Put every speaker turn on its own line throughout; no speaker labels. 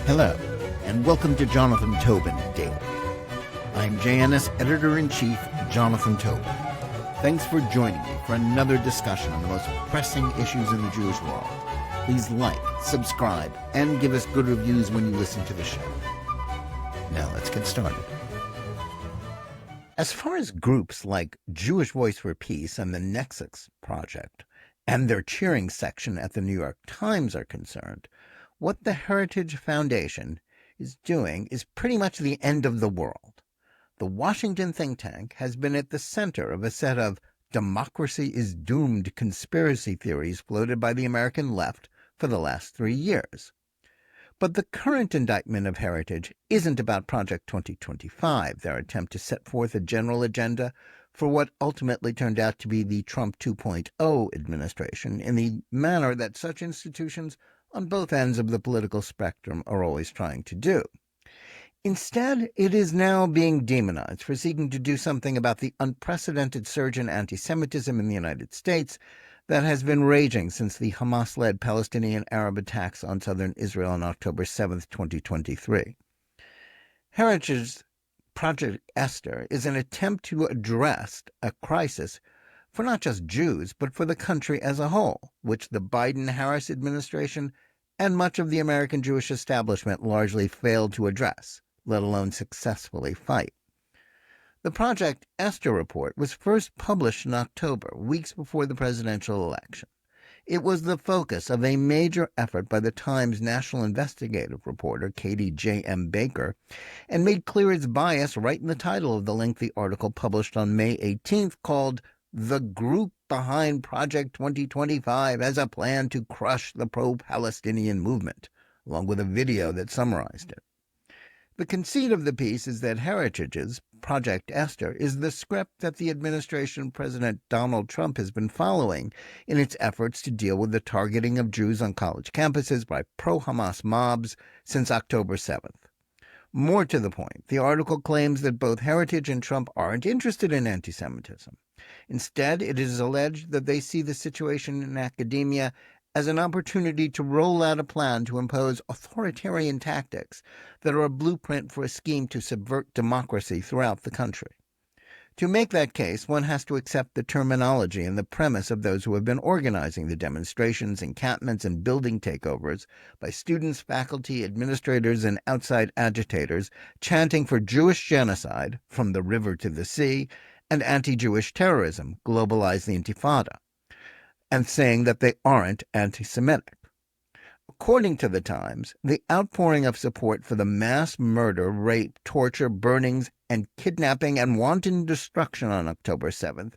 Hello, and welcome to Jonathan Tobin Daily. I'm JNS Editor-in-Chief Jonathan Tobin. Thanks for joining me for another discussion on the most pressing issues in the Jewish world. Please like, subscribe, and give us good reviews when you listen to the show. Now let's get started. As far as groups like Jewish Voice for Peace and the Nexus Project and their cheering section at the New York Times are concerned, what the Heritage Foundation is doing is pretty much the end of the world. The Washington think tank has been at the center of a set of democracy is doomed conspiracy theories floated by the American left for the last 3 years. But the current indictment of Heritage isn't about Project 2025, their attempt to set forth a general agenda for what ultimately turned out to be the Trump 2.0 administration in the manner that such institutions on both ends of the political spectrum are always trying to do. Instead, it is now being demonized for seeking to do something about the unprecedented surge in anti-Semitism in the United States that has been raging since the Hamas-led Palestinian Arab attacks on southern Israel on October 7, 2023. Heritage's Project Esther is an attempt to address a crisis for not just Jews, but for the country as a whole, which the Biden-Harris administration and much of the American Jewish establishment largely failed to address, let alone successfully fight. The Project Esther report was first published in October, weeks before the presidential election. It was the focus of a major effort by the Times national investigative reporter Katie J.M. Baker, and made clear its bias right in the title of the lengthy article published on May 18th called "The Group Behind Project 2025 Has a Plan to Crush the Pro-Palestinian Movement," along with a video that summarized it. The conceit of the piece is that Heritage's Project Esther is the script that the administration of President Donald Trump has been following in its efforts to deal with the targeting of Jews on college campuses by pro-Hamas mobs since October 7th. More to the point, the article claims that both Heritage and Trump aren't interested in anti-Semitism. Instead, it is alleged that they see the situation in academia as an opportunity to roll out a plan to impose authoritarian tactics that are a blueprint for a scheme to subvert democracy throughout the country. To make that case, one has to accept the terminology and the premise of those who have been organizing the demonstrations, encampments, and building takeovers by students, faculty, administrators, and outside agitators chanting for Jewish genocide from the river to the sea and anti-Jewish terrorism, globalize the Intifada, and saying that they aren't anti-Semitic. According to the Times, the outpouring of support for the mass murder, rape, torture, burnings, and kidnapping and wanton destruction on October 7th,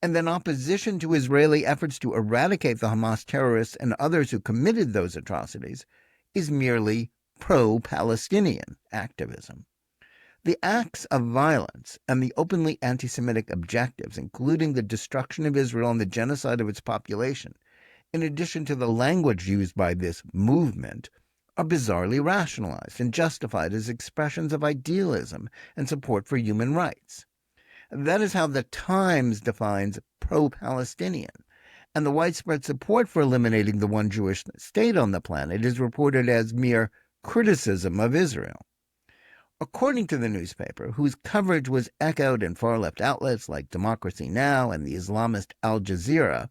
and then opposition to Israeli efforts to eradicate the Hamas terrorists and others who committed those atrocities, is merely pro-Palestinian activism. The acts of violence and the openly anti-Semitic objectives, including the destruction of Israel and the genocide of its population, in addition to the language used by this movement, are bizarrely rationalized and justified as expressions of idealism and support for human rights. That is how the Times defines pro-Palestinian, and the widespread support for eliminating the one Jewish state on the planet is reported as mere criticism of Israel. According to the newspaper, whose coverage was echoed in far-left outlets like Democracy Now! And the Islamist Al Jazeera,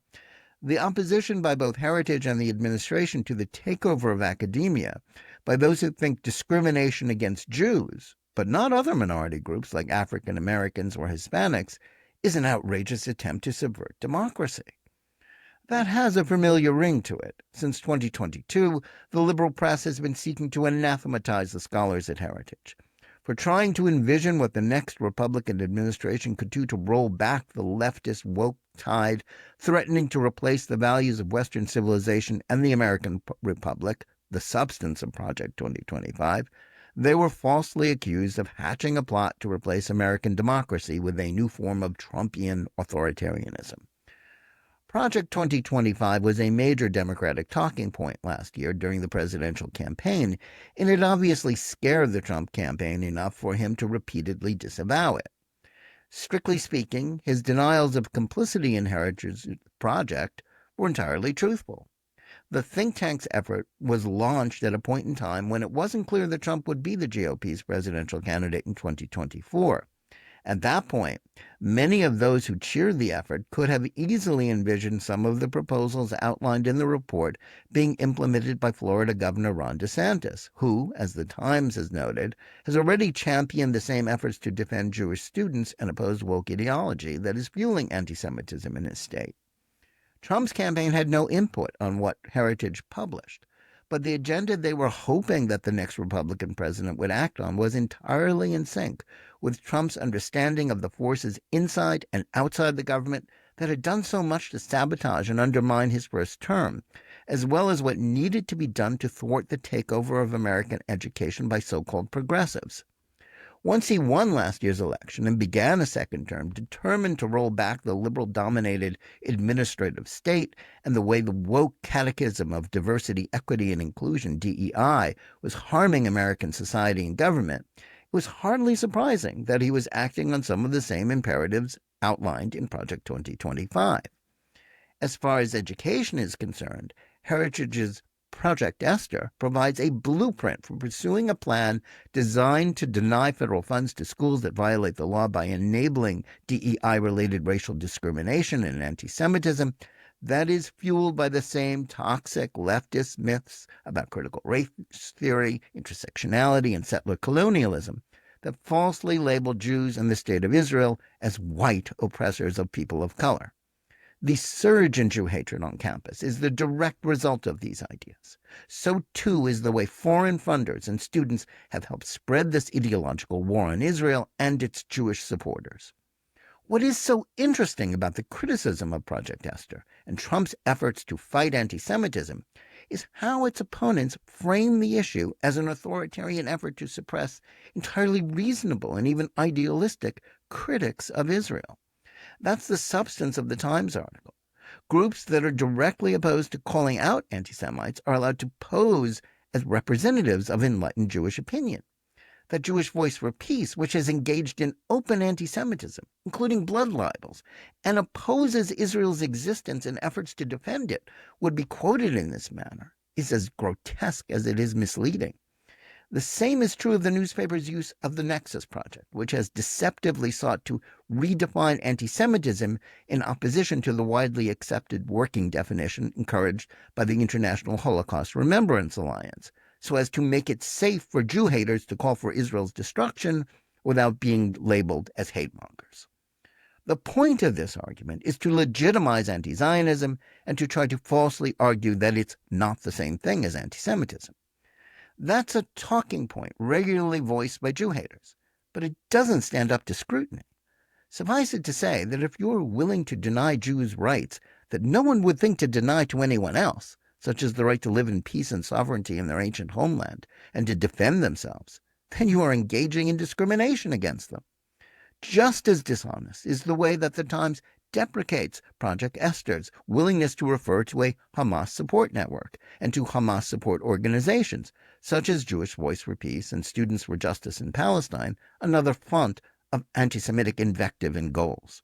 the opposition by both Heritage and the administration to the takeover of academia by those who think discrimination against Jews, but not other minority groups like African Americans or Hispanics, is an outrageous attempt to subvert democracy. That has a familiar ring to it. Since 2022, the liberal press has been seeking to anathematize the scholars at Heritage for trying to envision what the next Republican administration could do to roll back the leftist woke tide, threatening to replace the values of Western civilization and the American Republic, the substance of Project 2025. They were falsely accused of hatching a plot to replace American democracy with a new form of Trumpian authoritarianism. Project 2025 was a major Democratic talking point last year during the presidential campaign, and it obviously scared the Trump campaign enough for him to repeatedly disavow it. Strictly speaking, his denials of complicity in Heritage's project were entirely truthful. The think tank's effort was launched at a point in time when it wasn't clear that Trump would be the GOP's presidential candidate in 2024. At that point, many of those who cheered the effort could have easily envisioned some of the proposals outlined in the report being implemented by Florida Governor Ron DeSantis, who, as the Times has noted, has already championed the same efforts to defend Jewish students and oppose woke ideology that is fueling anti-Semitism in his state. Trump's campaign had no input on what Heritage published, but the agenda they were hoping that the next Republican president would act on was entirely in sync with Trump's understanding of the forces inside and outside the government that had done so much to sabotage and undermine his first term, as well as what needed to be done to thwart the takeover of American education by so-called progressives. Once he won last year's election and began a second term, determined to roll back the liberal-dominated administrative state and the way the woke catechism of diversity, equity, and inclusion, DEI, was harming American society and government, it was hardly surprising that he was acting on some of the same imperatives outlined in Project 2025. As far as education is concerned, Heritage's Project Esther provides a blueprint for pursuing a plan designed to deny federal funds to schools that violate the law by enabling DEI-related racial discrimination and anti-Semitism that is fueled by the same toxic leftist myths about critical race theory, intersectionality, and settler colonialism that falsely label Jews and the State of Israel as white oppressors of people of color. The surge in Jew hatred on campus is the direct result of these ideas. So too is the way foreign funders and students have helped spread this ideological war on Israel and its Jewish supporters. What is so interesting about the criticism of Project Esther and Trump's efforts to fight anti-Semitism is how its opponents frame the issue as an authoritarian effort to suppress entirely reasonable and even idealistic critics of Israel. That's the substance of the Times article. Groups that are directly opposed to calling out anti-Semites are allowed to pose as representatives of enlightened Jewish opinion. That Jewish Voice for Peace, which has engaged in open anti-Semitism, including blood libels, and opposes Israel's existence in efforts to defend it, would be quoted in this manner, is as grotesque as it is misleading. The same is true of the newspaper's use of the Nexus Project, which has deceptively sought to redefine anti-Semitism in opposition to the widely accepted working definition encouraged by the International Holocaust Remembrance Alliance, so as to make it safe for Jew haters to call for Israel's destruction without being labeled as hate mongers. The point of this argument is to legitimize anti-Zionism and to try to falsely argue that it's not the same thing as anti-Semitism. That's a talking point regularly voiced by Jew haters, but it doesn't stand up to scrutiny. Suffice it to say that if you're willing to deny Jews rights that no one would think to deny to anyone else, such as the right to live in peace and sovereignty in their ancient homeland and to defend themselves, then you are engaging in discrimination against them. Just as dishonest is the way that the Times deprecates Project Esther's willingness to refer to a Hamas support network and to Hamas support organizations, such as Jewish Voice for Peace and Students for Justice in Palestine, another font of anti-Semitic invective and goals.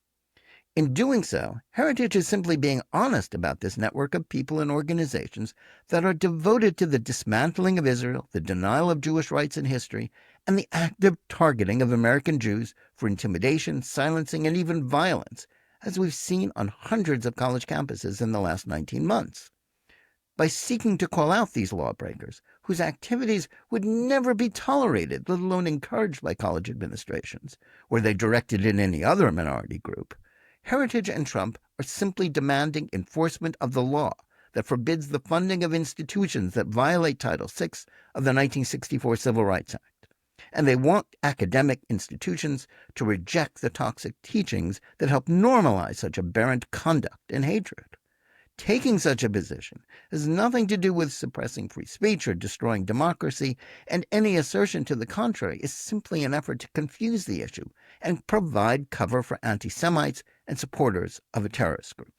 In doing so, Heritage is simply being honest about this network of people and organizations that are devoted to the dismantling of Israel, the denial of Jewish rights and history, and the active targeting of American Jews for intimidation, silencing, and even violence, as we've seen on hundreds of college campuses in the last 19 months. By seeking to call out these lawbreakers, whose activities would never be tolerated, let alone encouraged by college administrations, were they directed in any other minority group, Heritage and Trump are simply demanding enforcement of the law that forbids the funding of institutions that violate Title VI of the 1964 Civil Rights Act. And they want academic institutions to reject the toxic teachings that help normalize such aberrant conduct and hatred. Taking such a position has nothing to do with suppressing free speech or destroying democracy, and any assertion to the contrary is simply an effort to confuse the issue and provide cover for anti-Semites and supporters of a terrorist group.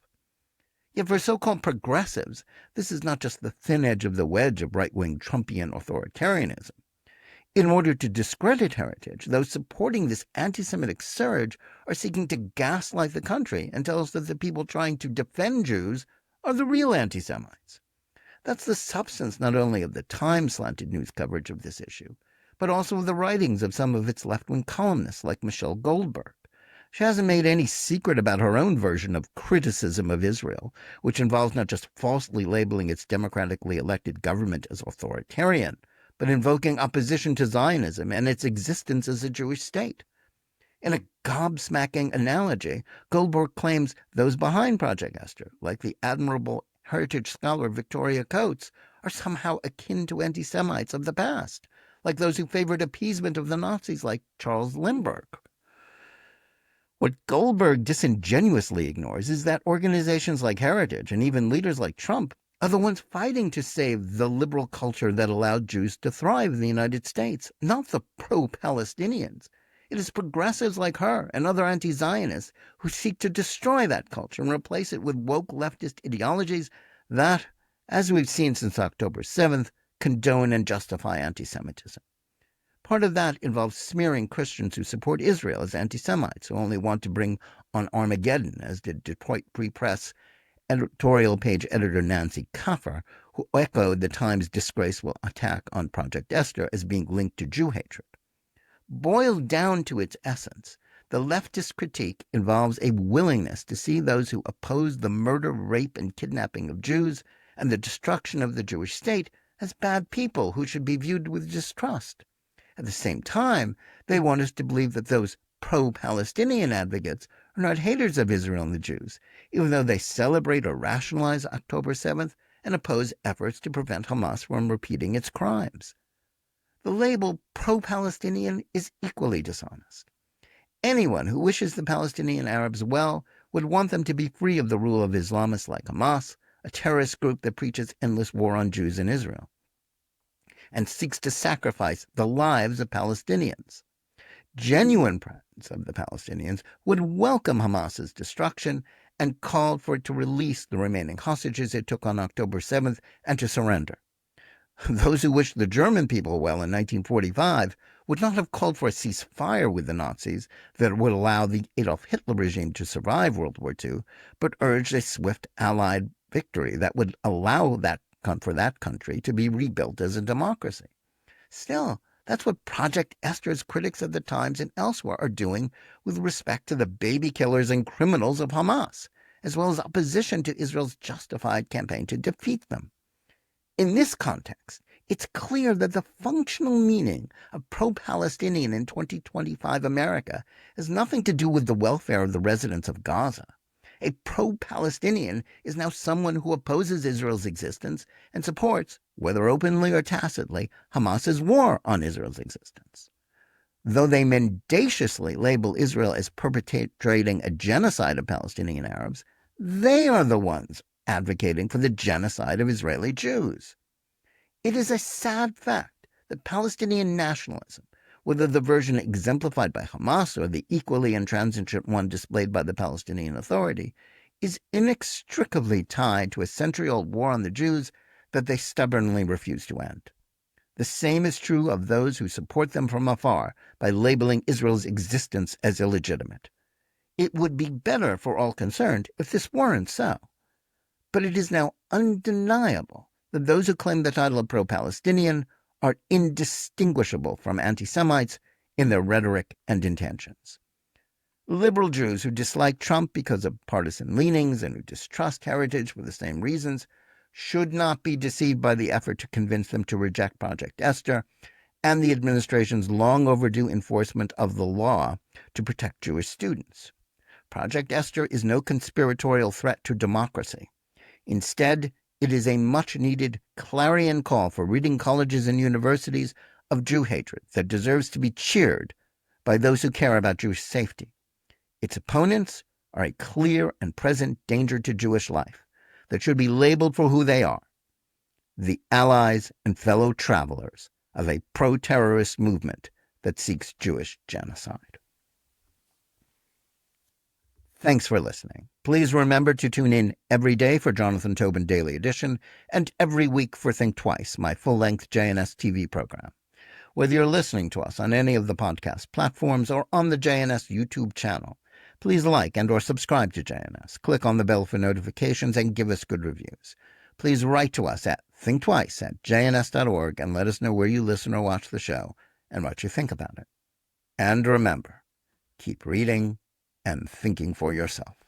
Yet for so-called progressives, this is not just the thin edge of the wedge of right-wing Trumpian authoritarianism. In order to discredit Heritage, those supporting this anti-Semitic surge are seeking to gaslight the country and tell us that the people trying to defend Jews are the real anti-Semites. That's the substance not only of the Times' slanted news coverage of this issue, but also of the writings of some of its left-wing columnists like Michelle Goldberg. She hasn't made any secret about her own version of criticism of Israel, which involves not just falsely labeling its democratically elected government as authoritarian, but invoking opposition to Zionism and its existence as a Jewish state. In a gobsmacking analogy, Goldberg claims those behind Project Esther, like the admirable heritage scholar Victoria Coates, are somehow akin to anti-Semites of the past, like those who favored appeasement of the Nazis like Charles Lindbergh. What Goldberg disingenuously ignores is that organizations like Heritage and even leaders like Trump are the ones fighting to save the liberal culture that allowed Jews to thrive in the United States, not the pro-Palestinians. It is progressives like her and other anti-Zionists who seek to destroy that culture and replace it with woke leftist ideologies that, as we've seen since October 7th, condone and justify anti-Semitism. Part of that involves smearing Christians who support Israel as anti-Semites who only want to bring on Armageddon, as did Detroit Free Press editorial page editor Nancy Kaffer, who echoed the Times' disgraceful attack on Project Esther as being linked to Jew hatred. Boiled down to its essence, the leftist critique involves a willingness to see those who oppose the murder, rape, and kidnapping of Jews and the destruction of the Jewish state as bad people who should be viewed with distrust. At the same time, they want us to believe that those pro-Palestinian advocates are not haters of Israel and the Jews, even though they celebrate or rationalize October 7th and oppose efforts to prevent Hamas from repeating its crimes. The label pro-Palestinian is equally dishonest. Anyone who wishes the Palestinian Arabs well would want them to be free of the rule of Islamists like Hamas, a terrorist group that preaches endless war on Jews in Israel and seeks to sacrifice the lives of Palestinians. Genuine friends of the Palestinians would welcome Hamas's destruction and called for it to release the remaining hostages it took on October 7th and to surrender. Those who wished the German people well in 1945 would not have called for a ceasefire with the Nazis that would allow the Adolf Hitler regime to survive World War II, but urged a swift Allied victory that would allow for that country to be rebuilt as a democracy. Still, that's what Project Esther's critics of the Times and elsewhere are doing with respect to the baby killers and criminals of Hamas, as well as opposition to Israel's justified campaign to defeat them. In this context, it's clear that the functional meaning of pro-Palestinian in 2025 America has nothing to do with the welfare of the residents of Gaza. A pro-Palestinian is now someone who opposes Israel's existence and supports, whether openly or tacitly, Hamas's war on Israel's existence. Though they mendaciously label Israel as perpetrating a genocide of Palestinian Arabs, they are the ones advocating for the genocide of Israeli Jews. It is a sad fact that Palestinian nationalism, whether the version exemplified by Hamas or the equally intransigent one displayed by the Palestinian Authority, is inextricably tied to a century-old war on the Jews that they stubbornly refuse to end. The same is true of those who support them from afar by labeling Israel's existence as illegitimate. It would be better for all concerned if this weren't so. But it is now undeniable that those who claim the title of pro-Palestinian are indistinguishable from anti-Semites in their rhetoric and intentions. Liberal Jews who dislike Trump because of partisan leanings and who distrust Heritage for the same reasons should not be deceived by the effort to convince them to reject Project Esther and the administration's long overdue enforcement of the law to protect Jewish students. Project Esther is no conspiratorial threat to democracy. Instead, it is a much-needed clarion call for reading colleges and universities of Jew hatred that deserves to be cheered by those who care about Jewish safety. Its opponents are a clear and present danger to Jewish life that should be labeled for who they are, the allies and fellow travelers of a pro-terrorist movement that seeks Jewish genocide. Thanks for listening. Please remember to tune in every day for Jonathan Tobin Daily Edition and every week for Think Twice, my full-length JNS TV program. Whether you're listening to us on any of the podcast platforms or on the JNS YouTube channel, please like and or subscribe to JNS, click on the bell for notifications, and give us good reviews. please write to us at thinktwice@jns.org and let us know where you listen or watch the show and what you think about it. And remember, keep reading and thinking for yourself.